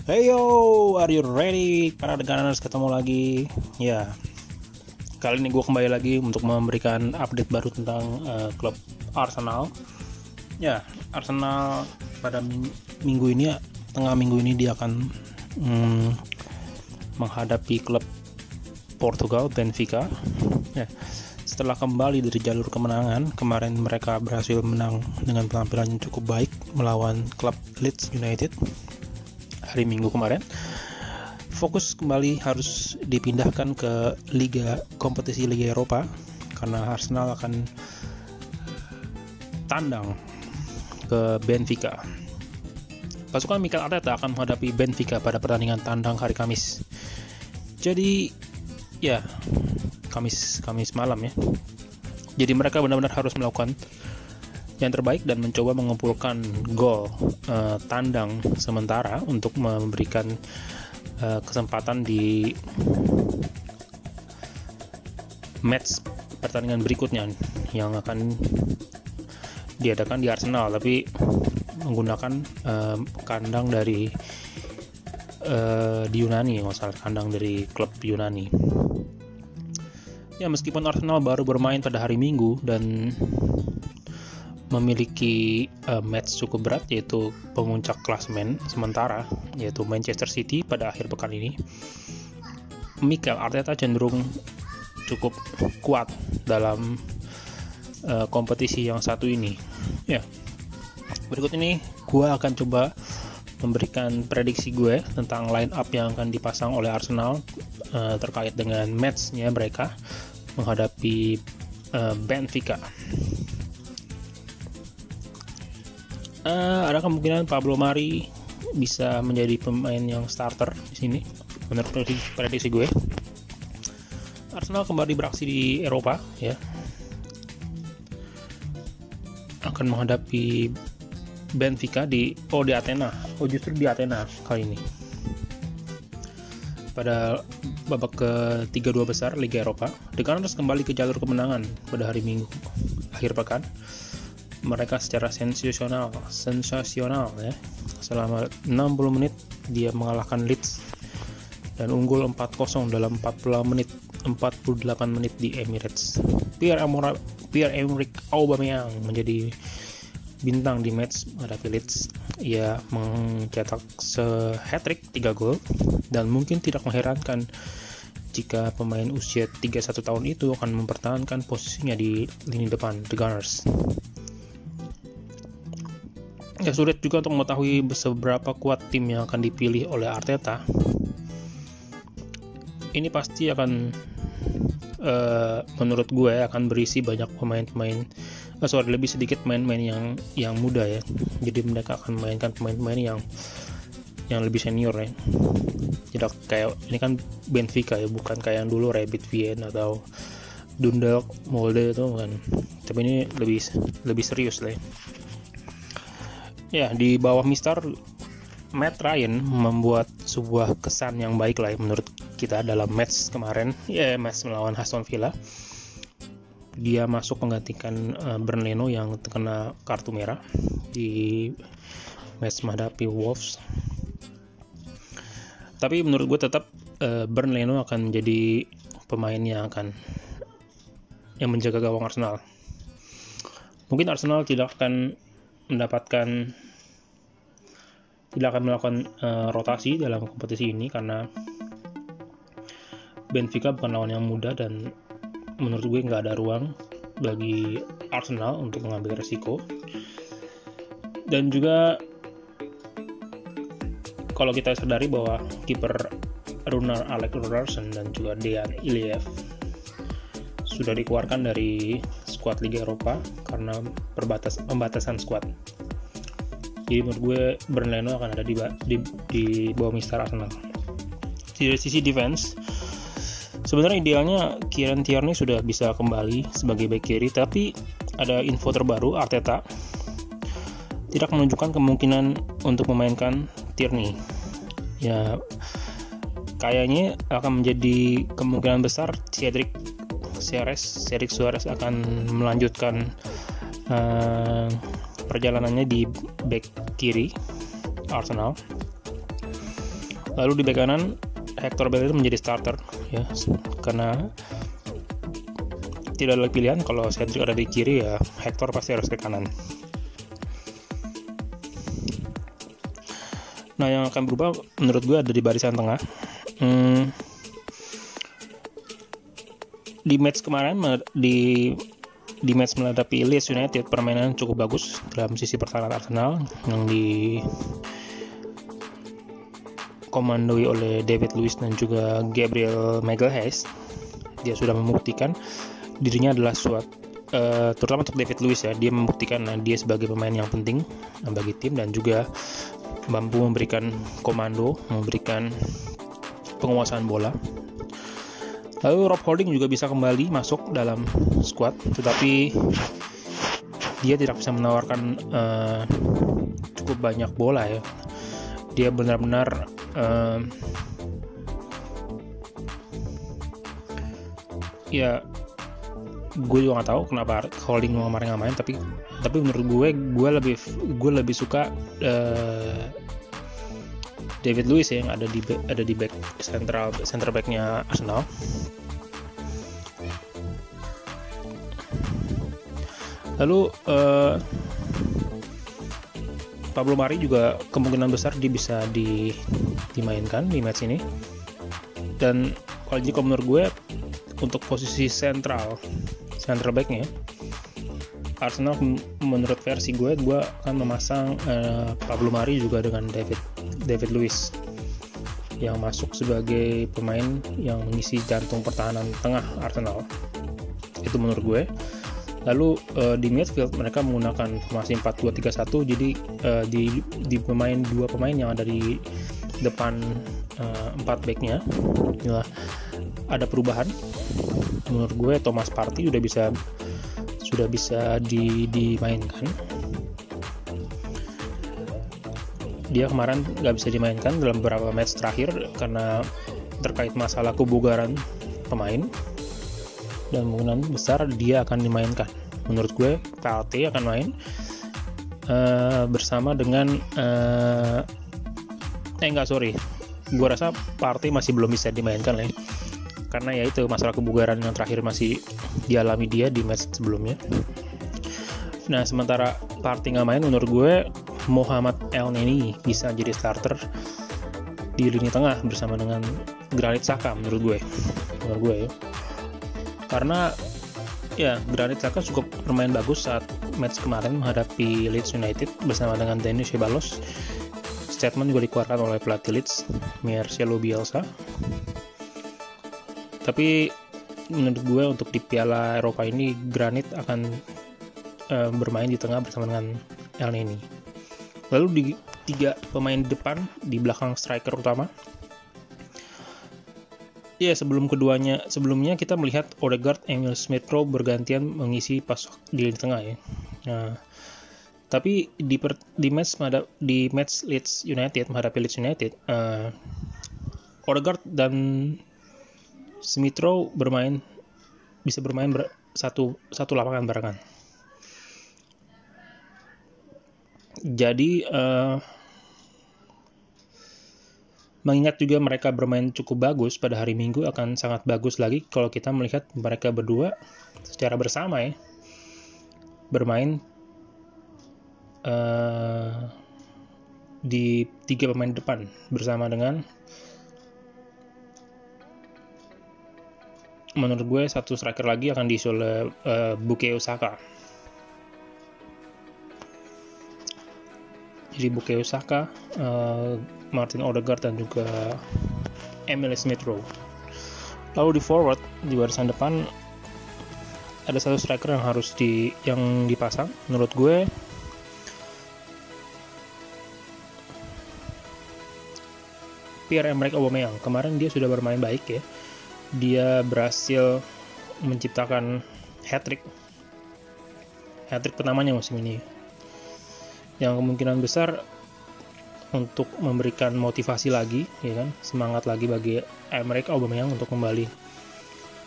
Hey yo, are you ready? Para Gunners ketemu lagi. Ya, kali ini gue kembali lagi untuk memberikan update baru tentang klub Arsenal. Ya, Arsenal pada minggu ini, tengah minggu ini dia akan menghadapi klub Portugal, Benfica. Ya, setelah kembali dari jalur kemenangan, kemarin mereka berhasil menang dengan penampilan yang cukup baik melawan klub Leeds United hari Minggu kemarin. Fokus kembali harus dipindahkan ke kompetisi Liga Eropa karena Arsenal akan tandang ke Benfica. Pasukan Mikel Arteta akan menghadapi Benfica pada pertandingan tandang hari Kamis. Jadi ya, Kamis malam ya. Jadi mereka benar-benar harus melakukan yang terbaik dan mencoba mengumpulkan gol tandang sementara untuk memberikan kesempatan di match pertandingan berikutnya yang akan diadakan di Arsenal, tapi menggunakan kandang dari di Yunani, masalah kandang dari klub Yunani. Ya, meskipun Arsenal baru bermain pada hari Minggu dan memiliki match cukup berat, yaitu pemuncak klasemen sementara yaitu Manchester City pada akhir pekan ini, Mikel Arteta cenderung cukup kuat dalam kompetisi yang satu ini. Ya, berikut ini gue akan coba memberikan prediksi gue tentang line up yang akan dipasang oleh Arsenal terkait dengan matchnya mereka menghadapi Benfica. Ada kemungkinan Pablo Mari bisa menjadi pemain yang starter di sini menurut prediksi gue. Arsenal kembali beraksi di Eropa ya, akan menghadapi Benfica di Athena. Justru di Athena kali ini pada babak ke-32 besar Liga Eropa. The Gunners kembali ke jalur kemenangan pada hari Minggu akhir pekan. Mereka secara sensasional ya. Selama 60 menit dia mengalahkan Leeds dan unggul 4-0 dalam 48 menit di Emirates. Pierre-Emerick Aubameyang menjadi bintang di match menghadapi Leeds. Ia mencetak hat-trick 3 gol dan mungkin tidak mengherankan jika pemain usia 31 tahun itu akan mempertahankan posisinya di lini depan The Gunners. Ya, sulit juga untuk mengetahui seberapa kuat tim yang akan dipilih oleh Arteta. Ini pasti akan menurut gue akan berisi banyak lebih sedikit pemain-pemain yang muda ya. Jadi mereka akan memainkan pemain-pemain yang lebih senior ya. Tidak kayak ini kan Benfica ya, bukan kayak yang dulu Rapid Wien atau Dundalk Molde itu kan. Tapi ini lebih serius lah ya. Ya, di bawah Mister Matt Ryan membuat sebuah kesan yang baik lah ya, menurut kita dalam match kemarin, ya match melawan Aston Villa. Dia masuk menggantikan Bernd Leno yang terkena kartu merah di match menghadapi Wolves. Tapi menurut gue tetap Bernd Leno akan menjadi pemain yang menjaga gawang Arsenal. Mungkin Arsenal tidak akan melakukan rotasi dalam kompetisi ini karena Benfica bukan lawan yang mudah dan menurut gue nggak ada ruang bagi Arsenal untuk mengambil resiko. Dan juga kalau kita sadari bahwa kiper Runar Aleksandar dan juga Dejan Iliev sudah dikeluarkan dari skuad Liga Eropa karena pembatasan skuad. Jadi menurut gue Bernd Leno akan ada di bawah Mister Arsenal. Dari sisi defense, sebenarnya idealnya Kieran Tierney sudah bisa kembali sebagai bek kiri, tapi ada info terbaru, Arteta tidak menunjukkan kemungkinan untuk memainkan Tierney. Ya, kayaknya akan menjadi kemungkinan besar Cedric Suarez akan melanjutkan perjalanannya di back kiri Arsenal. Lalu di bek kanan Hector Bellerin menjadi starter ya, karena tidak ada pilihan. Kalau Cedric ada di kiri ya Hector pasti harus ke kanan. Nah, yang akan berubah menurut gue ada di barisan tengah. Di match kemarin, di match menghadapi Leeds United, permainan cukup bagus dalam sisi pertahanan Arsenal yang dikomandoi oleh David Luiz dan juga Gabriel Magalhaes. Dia sudah membuktikan dirinya adalah terutama untuk David Luiz ya, dia membuktikan dia sebagai pemain yang penting bagi tim dan juga mampu memberikan komando, memberikan penguasaan bola. Lalu Rob Holding juga bisa kembali masuk dalam squad, tetapi dia tidak bisa menawarkan cukup banyak bola ya. Dia benar-benar ya, gue juga nggak tahu kenapa Holding kemarin nggak main, tapi menurut gue lebih suka David Luiz yang ada di back center backnya Arsenal. Lalu Pablo Mari juga kemungkinan besar dia bisa dimainkan di match ini. Dan kalau menurut gue untuk posisi center backnya Arsenal, menurut versi gue akan memasang Pablo Mari juga dengan David Luiz yang masuk sebagai pemain yang mengisi jantung pertahanan tengah Arsenal. Itu menurut gue. Lalu di midfield mereka menggunakan formasi 4-2-3-1, jadi di dua pemain yang ada di depan 4 backnya inilah ada perubahan. Menurut gue Thomas Partey sudah bisa dimainkan. Dia kemarin nggak bisa dimainkan dalam beberapa match terakhir karena terkait masalah kebugaran pemain, dan kemungkinan besar dia akan dimainkan. Menurut gue Partey akan main bersama dengan gue rasa Partey masih belum bisa dimainkan ya, karena ya itu masalah kebugaran yang terakhir masih dialami dia di match sebelumnya. Nah, sementara Partey nggak main, menurut gue Mohamed Elneny bisa jadi starter di lini tengah bersama dengan Granit Xhaka menurut gue ya. Karena ya Granit Xhaka cukup bermain bagus saat match kemarin menghadapi Leeds United bersama dengan Denis Ceballos. Statement juga dikeluarkan oleh pelatih Leeds, Marcelo Bielsa. Tapi menurut gue untuk di Piala Eropa ini Granit akan bermain di tengah bersama dengan Elneny. Lalu di 3 pemain depan di belakang striker utama. Ya, sebelumnya kita melihat Odegaard, Emil Smith Rowe bergantian mengisi pasok di lini tengah ya. Nah, tapi di match Leeds United menghadapi Leeds United, Odegaard dan Smith Rowe bisa bermain satu lapangan barengan. Jadi mengingat juga mereka bermain cukup bagus pada hari Minggu, akan sangat bagus lagi kalau kita melihat mereka berdua secara bersama ya bermain di 3 pemain depan bersama dengan, menurut gue satu striker lagi akan diisi oleh Bukayo Saka. Jadi Bukayo Saka, Martin Odegaard dan juga Emil Smith Rowe. Lalu di forward di barisan depan ada satu striker yang dipasang. Menurut gue Pierre-Emerick Aubameyang. Kemarin dia sudah bermain baik ya. Dia berhasil menciptakan hat-trick pertamanya musim ini, yang kemungkinan besar untuk memberikan motivasi lagi, ya kan, semangat lagi bagi Emerick Aubameyang untuk kembali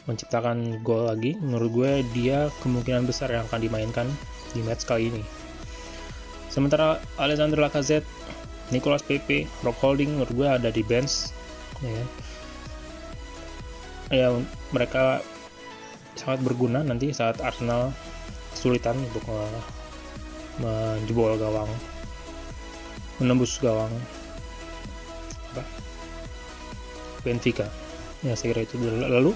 menciptakan gol lagi. Menurut gue dia kemungkinan besar yang akan dimainkan di match kali ini. Sementara Alexandre Lacazette Nicolas Pepe, Rob Holding menurut gue ada di bench, ya mereka sangat berguna nanti saat Arsenal kesulitan untuk menjebol gawang, menembus gawang Benfica. Ya saya kira itu. Lalu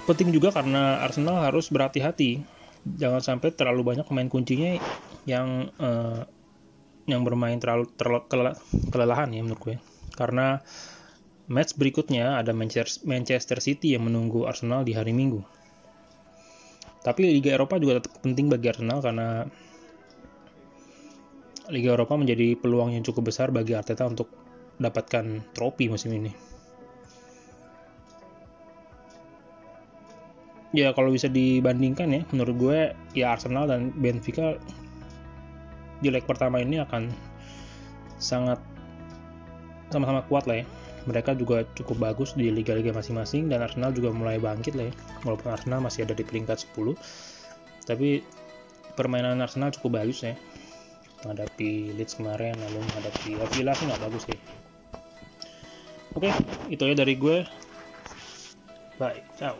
penting juga karena Arsenal harus berhati-hati, jangan sampai terlalu banyak pemain kuncinya yang bermain terlalu kelelahan ya menurut gue. Karena match berikutnya ada Manchester City yang menunggu Arsenal di hari Minggu. Tapi Liga Eropa juga tetap penting bagi Arsenal karena Liga Eropa menjadi peluang yang cukup besar bagi Arteta untuk dapatkan trofi musim ini. Ya kalau bisa dibandingkan ya, menurut gue ya Arsenal dan Benfica di leg pertama ini akan sangat sama-sama kuat lah ya. Mereka juga cukup bagus di liga-liga masing-masing dan Arsenal juga mulai bangkit lah ya. Walaupun Arsenal masih ada di peringkat 10, tapi permainan Arsenal cukup bagus ya. Menghadapi Leeds kemarin, lalu menghadapi Villa sih nggak bagus ya. Oke, itu ya dari gue. Bye, ciao.